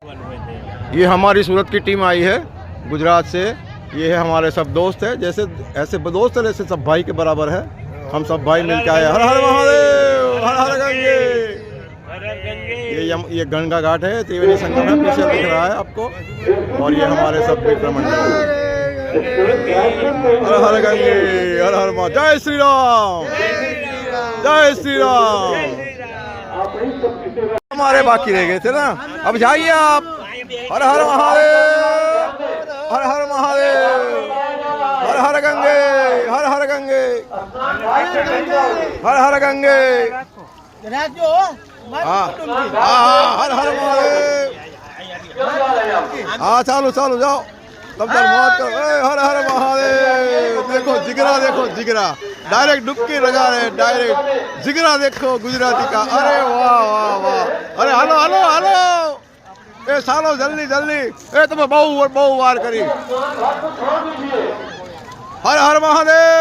ये हमारी सूरत की टीम आई है गुजरात से। ये है हमारे सब दोस्त है, जैसे ऐसे दोस्त है ऐसे सब भाई के बराबर है। हम सब भाई मिलकर आए। हर हर महादेव, हर हर गंगे। ये गंगा घाट है, त्रिवेणी संगम है, पीछे दिख रहा है आपको। और ये हमारे सब मित्र मंडल। हर हर गंगे, हर हर महादेव। जय श्री राम, जय श्री राम। हमारे बाकी रह गए थे ना, अब जाइए आप। हर हर महादेव, हर हर महादेव, हर हर गंगे, हर हर गंगे, हर हर गंगे। हाँ हाँ, हर हर महादेव। हाँ चालू चालू जाओ, तब तक मौत करो। हर हर महादेव। देखो जिगरा, देखो जिगरा डायरेक्ट डुबकी लगा रहे, डायरेक्ट जिगरा देखो गुजराती का। अरे वाह वाह वाह। अरे हलो हलो हलो, ए सालो जल्दी जल्दी। ए तुम्हें बहु वार करी। हर हर महादेव।